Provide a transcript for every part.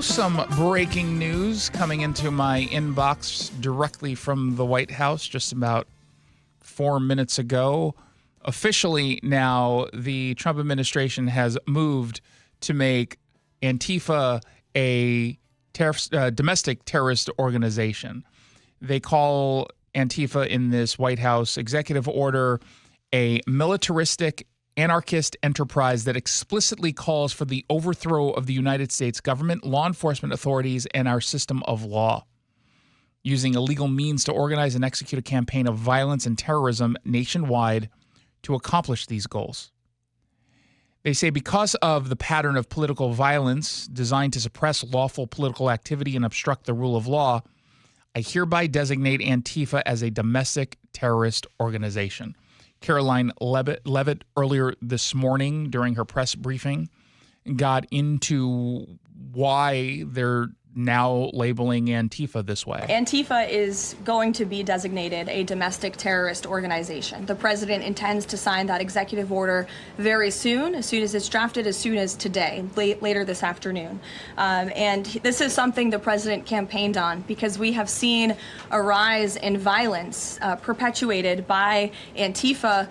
Some breaking news coming into my inbox directly from the White House just about 4 minutes ago. Officially now, the Trump administration has moved to make Antifa a domestic terrorist organization. They call Antifa in this White House executive order a militaristic anarchist enterprise that explicitly calls for the overthrow of the United States government, law enforcement authorities, and our system of law, using illegal means to organize and execute a campaign of violence and terrorism nationwide to accomplish these goals. They say because of the pattern of political violence designed to suppress lawful political activity and obstruct the rule of law, I hereby designate Antifa as a domestic terrorist organization. Caroline Leavitt earlier this morning during her press briefing got into why they're now labeling Antifa this way. Antifa is going to be designated a domestic terrorist organization. The president intends to sign that executive order very soon as it's drafted, as soon as today, later this afternoon. And this is something the president campaigned on because we have seen a rise in violence perpetuated by Antifa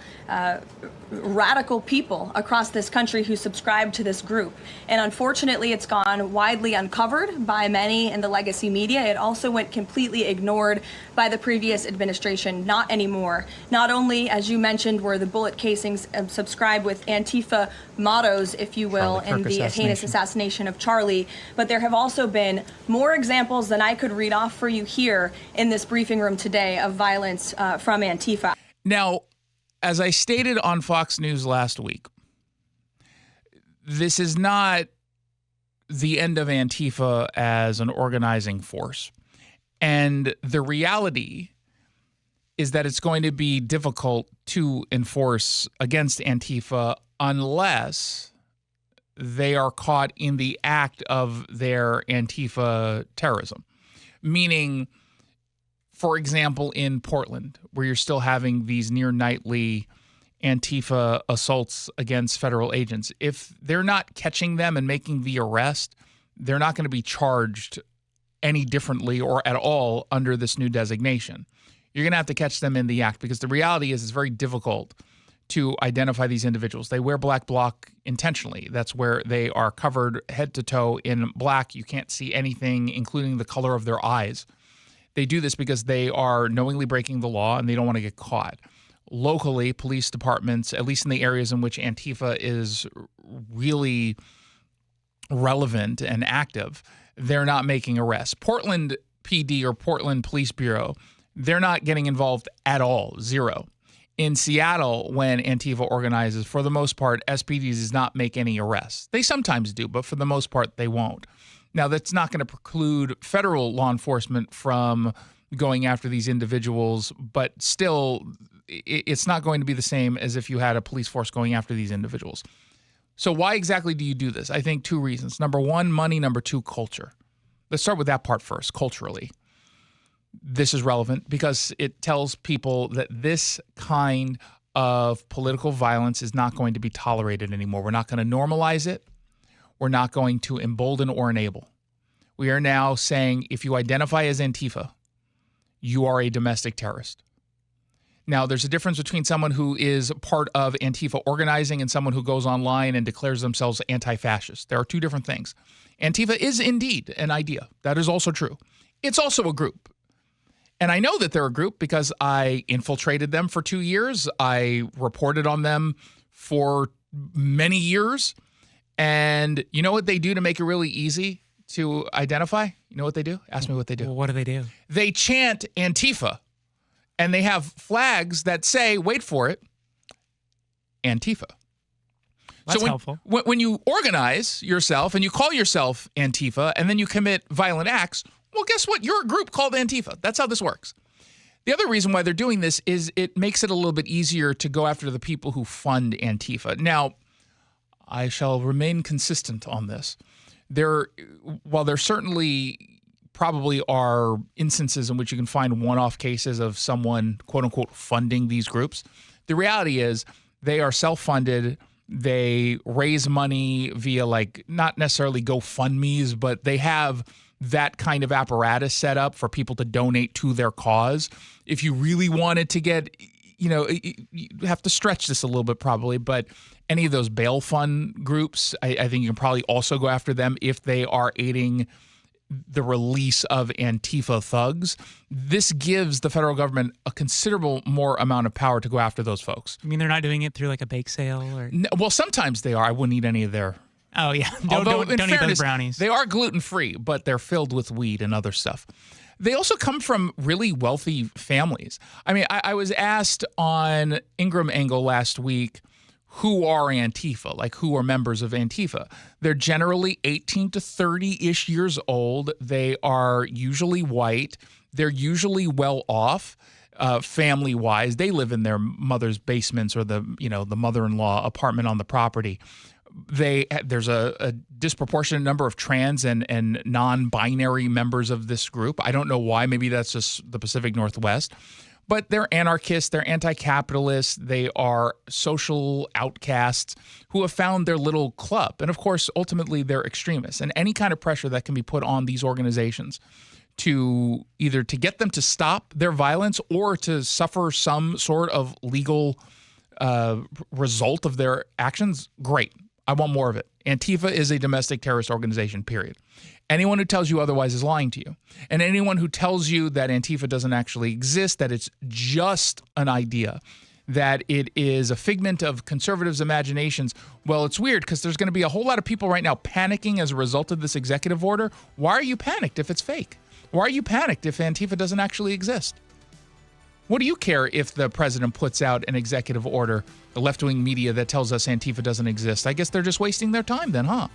radical people across this country who subscribe to this group. And unfortunately, it's gone widely uncovered by many in the legacy media. It also went completely ignored by the previous administration. Not anymore. Not only, as you mentioned, were the bullet casings subscribed with Antifa mottos, if you will, in the heinous assassination of Charlie, but there have also been more examples than I could read off for you here in this briefing room today of violence from Antifa. Now, as I stated on Fox News last week, this is not the end of Antifa as an organizing force. And the reality is that it's going to be difficult to enforce against Antifa unless they are caught in the act of their Antifa terrorism. Meaning, for example, in Portland, where you're still having these near nightly Antifa assaults against federal agents, if they're not catching them and making the arrest, they're not going to be charged any differently or at all under this new designation. You're going to have to catch them in the act because the reality is it's very difficult to identify these individuals. They wear black bloc intentionally. That's where they are covered head to toe in black. You can't see anything, including the color of their eyes. They do this because they are knowingly breaking the law and they don't want to get caught. Locally, police departments, at least in the areas in which Antifa is really relevant and active, they're not making arrests. Portland PD or Portland Police Bureau, they're not getting involved at all, zero. In Seattle, when Antifa organizes, for the most part, SPD does not make any arrests. They sometimes do, but for the most part, they won't. Now, that's not going to preclude federal law enforcement from going after these individuals, but still, it's not going to be the same as if you had a police force going after these individuals. So why exactly do you do this? I think two reasons. Number one, money. Number two, culture. Let's start with that part first, culturally. This is relevant because it tells people that this kind of political violence is not going to be tolerated anymore. We're not going to normalize it. We're not going to embolden or enable. We are now saying if you identify as Antifa, you are a domestic terrorist. Now, there's a difference between someone who is part of Antifa organizing and someone who goes online and declares themselves anti-fascist. There are two different things. Antifa is indeed an idea. That is also true. It's also a group. And I know that they're a group because I infiltrated them for 2 years. I reported on them for many years. And you know what they do to make it really easy to identify? You know what they do? Ask me what they do. Well, what do they do? They chant Antifa, and they have flags that say, wait for it, Antifa. That's helpful. When you organize yourself and you call yourself Antifa and then you commit violent acts, well, guess what? You're a group called Antifa. That's how this works. The other reason why they're doing this is it makes it a little bit easier to go after the people who fund Antifa. Now, I shall remain consistent on this. While there certainly probably are instances in which you can find one-off cases of someone, quote-unquote, funding these groups, the reality is they are self-funded. They raise money via not necessarily GoFundMe's, but they have that kind of apparatus set up for people to donate to their cause. If you really wanted to get, you have to stretch this a little bit probably, but any of those bail fund groups, I think you can probably also go after them if they are aiding the release of Antifa thugs. This gives the federal government a considerable more amount of power to go after those folks. I mean, they're not doing it through a bake sale or. No, well, sometimes they are. I wouldn't eat any of their. Oh yeah, Although, don't eat those brownies. They are gluten-free, but they're filled with weed and other stuff. They also come from really wealthy families. I mean, I was asked on Ingram Angle last week, who are Antifa? Who are members of Antifa? They're generally 18 to 30-ish years old. They are usually white. They're usually well off, family-wise. They live in their mother's basements or the mother-in-law apartment on the property. There's a disproportionate number of trans and non-binary members of this group. I don't know why. Maybe that's just the Pacific Northwest. But they're anarchists, they're anti-capitalists, they are social outcasts who have found their little club. And of course, ultimately, they're extremists. And any kind of pressure that can be put on these organizations to either to get them to stop their violence or to suffer some sort of legal result of their actions, great. I want more of it. Antifa is a domestic terrorist organization, period. Anyone who tells you otherwise is lying to you. And anyone who tells you that Antifa doesn't actually exist, that it's just an idea, that it is a figment of conservatives' imaginations, well, it's weird because there's going to be a whole lot of people right now panicking as a result of this executive order. Why are you panicked if it's fake? Why are you panicked if Antifa doesn't actually exist? What do you care if the president puts out an executive order, the left-wing media that tells us Antifa doesn't exist? I guess they're just wasting their time then, huh?